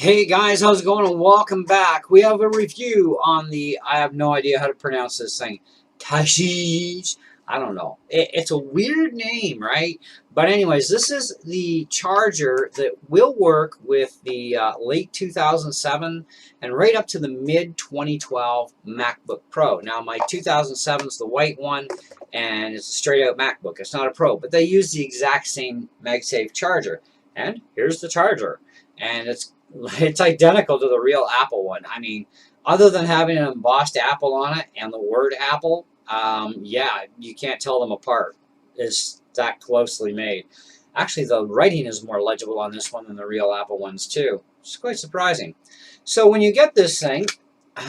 Hey guys, how's it going? And welcome back. We have a review on the, I have no idea how to pronounce this thing, Tasshz. I don't know. It's a weird name, right? But anyways, this is the charger that will work with the late 2007 and right up to the mid 2012 MacBook Pro. Now my 2007 is the white one and it's a straight out MacBook. It's not a Pro, but they use the exact same MagSafe charger. And here's the charger. And it's identical to the real Apple one. I mean, other than having an embossed Apple on it and the word Apple, yeah, you can't tell them apart. It's that closely made. Actually, the writing is more legible on this one than the real Apple ones, too. It's quite surprising. So when you get this thing,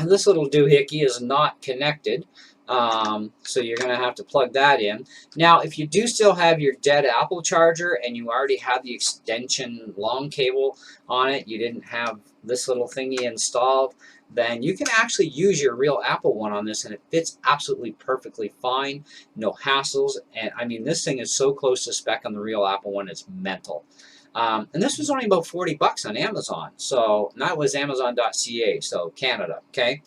this little doohickey is not connected. So you're going to have to plug that in. Now, if you do still have your dead Apple charger and you already have the extension long cable on it, you didn't have this little thingy installed, then you can actually use your real Apple one on this and it fits absolutely perfectly fine. No hassles. And I mean, this thing is so close to spec on the real Apple one, it's mental. And this was only about 40 bucks on Amazon. So, and that was Amazon.ca, so Canada, okay?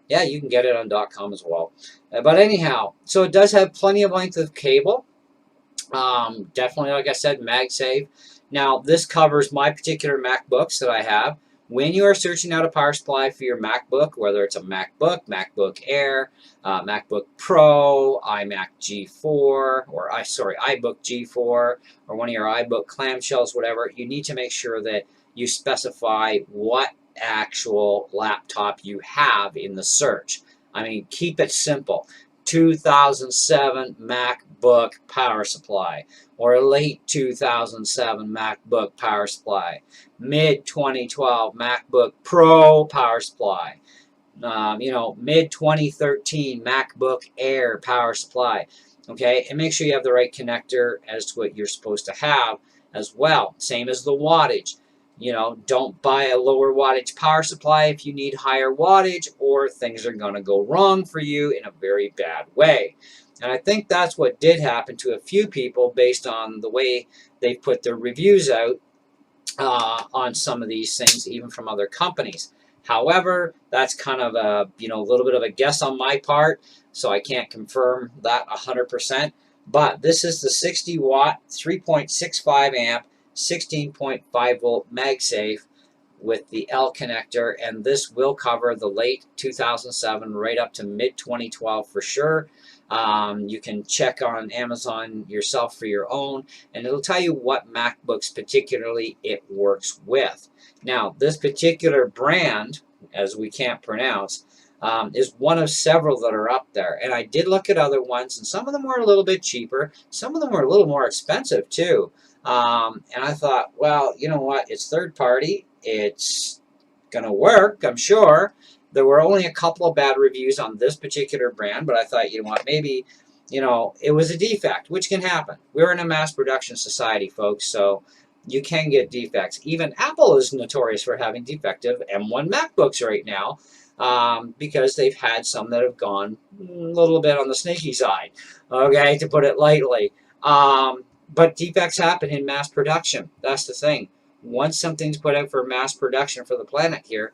Yeah, you can get it on .com as well. But anyhow, so it does have plenty of length of cable. Definitely, like I said, MagSafe. Now, this covers my particular MacBooks that I have. When you are searching out a power supply for your MacBook, whether it's a MacBook, MacBook Air, MacBook Pro, iMac G4, or iBook G4, or one of your iBook clamshells, whatever, you need to make sure that you specify what actual laptop you have in the search. I mean, keep it simple. 2007 MacBook power supply, or a late 2007 MacBook power supply, mid 2012 MacBook Pro power supply, mid 2013 MacBook Air power supply. Okay, and make sure you have the right connector as to what you're supposed to have as well. Same as the wattage. Don't buy a lower wattage power supply if you need higher wattage, or things are going to go wrong for you in a very bad way. And I think that's what did happen to a few people based on the way they put their reviews out on some of these things, even from other companies. However, that's kind of a little bit of a guess on my part, so I can't confirm that 100%. But this is the 60 watt, 3.65 amp, 16.5 volt MagSafe with the L connector, and this will cover the late 2007 right up to mid 2012 for sure. You can check on Amazon yourself for your own, and it'll tell you what MacBooks particularly it works with. Now, this particular brand, as we can't pronounce, is one of several that are up there. And I did look at other ones, and some of them were a little bit cheaper. Some of them were a little more expensive, too. And I thought, well, you know what? It's third party. It's going to work, I'm sure. There were only a couple of bad reviews on this particular brand, but I thought, you know what, maybe, it was a defect, which can happen. We're in a mass production society, folks, so you can get defects. Even Apple is notorious for having defective M1 MacBooks right now because they've had some that have gone a little bit on the sneaky side, okay, to put it lightly. But defects happen in mass production. That's the thing. Once something's put out for mass production for the planet here,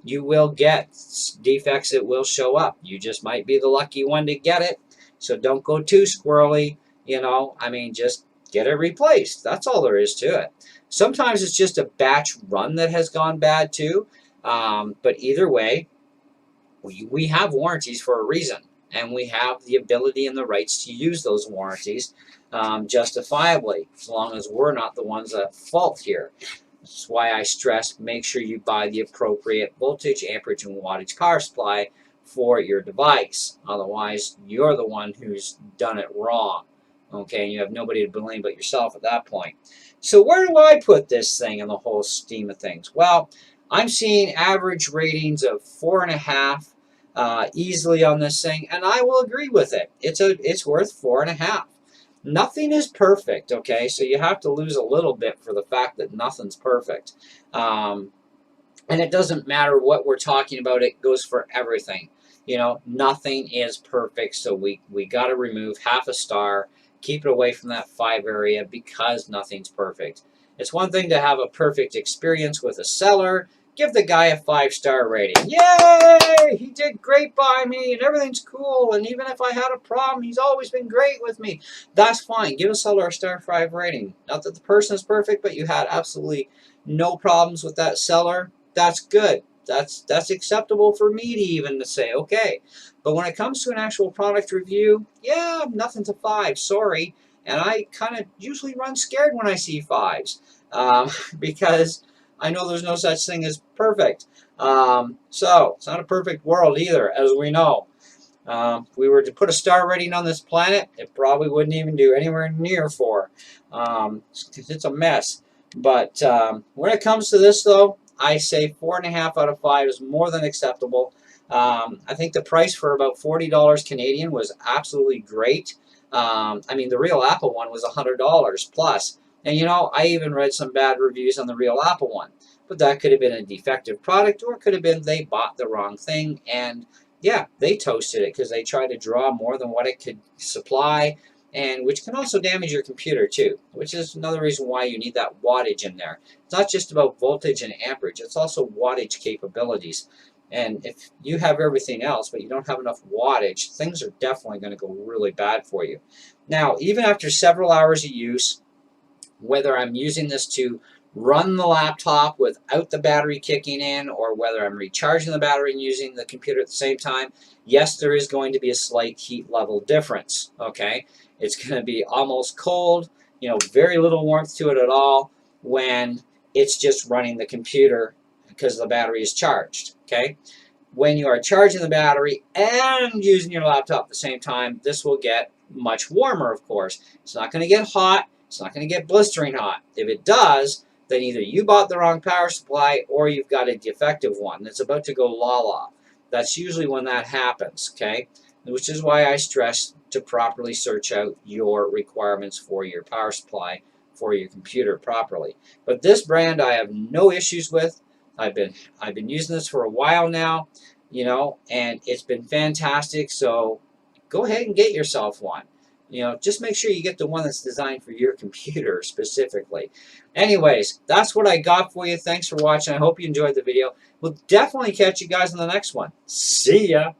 you will get defects that will show up. You just might be the lucky one to get it. So don't go too squirrely, I mean, just get it replaced. That's all there is to it. Sometimes it's just a batch run that has gone bad too. But either way, we have warranties for a reason. And we have the ability and the rights to use those warranties justifiably, as long as we're not the ones at fault here. That's why I stress, make sure you buy the appropriate voltage, amperage, and wattage power supply for your device. Otherwise, you're the one who's done it wrong. Okay, and you have nobody to blame but yourself at that point. So where do I put this thing in the whole scheme of things? Well, I'm seeing average ratings of 4.5 easily on this thing, and I will agree with it. It's worth 4.5. Nothing is perfect, okay? So you have to lose a little bit for the fact that nothing's perfect. And it doesn't matter what we're talking about. It goes for everything. Nothing is perfect, so we got to remove half a star, keep it away from that 5 area because nothing's perfect. It's one thing to have a perfect experience with a seller. Give the guy a 5-star rating. Yay! He did great by me and everything's cool. And even if I had a problem, he's always been great with me. That's fine. Give a seller a star 5 rating. Not that the person is perfect, but you had absolutely no problems with that seller. That's good. That's acceptable for me to even to say, okay. But when it comes to an actual product review, yeah, nothing to 5. Sorry. And I kind of usually run scared when I see 5s because I know there's no such thing as perfect. So it's not a perfect world either, as we know. If we were to put a star rating on this planet, it probably wouldn't even do anywhere near 4. It's a mess. But when it comes to this, though, I say 4.5 out of 5 is more than acceptable. I think the price for about $40 Canadian was absolutely great. I mean, the real Apple one was $100 plus. And you know, I even read some bad reviews on the real Apple one. But that could have been a defective product, or it could have been they bought the wrong thing. And yeah, they toasted it because they tried to draw more than what it could supply, and which can also damage your computer too, which is another reason why you need that wattage in there. It's not just about voltage and amperage, it's also wattage capabilities. And if you have everything else, but you don't have enough wattage, things are definitely going to go really bad for you. Now, even after several hours of use, whether I'm using this to run the laptop without the battery kicking in, or whether I'm recharging the battery and using the computer at the same time, yes, there is going to be a slight heat level difference, okay? It's going to be almost cold, you know, very little warmth to it at all when it's just running the computer because the battery is charged, okay? When you are charging the battery and using your laptop at the same time, this will get much warmer, of course. It's not going to get hot. It's not going to get blistering hot. If it does, then either you bought the wrong power supply or you've got a defective one that's about to go la-la. That's usually when that happens, okay? Which is why I stress to properly search out your requirements for your power supply for your computer properly. But this brand I have no issues with. I've been using this for a while now, you know, and it's been fantastic. So go ahead and get yourself one. You know, just make sure you get the one that's designed for your computer specifically. Anyways, that's what I got for you. Thanks for watching. I hope you enjoyed the video. We'll definitely catch you guys in the next one. See ya.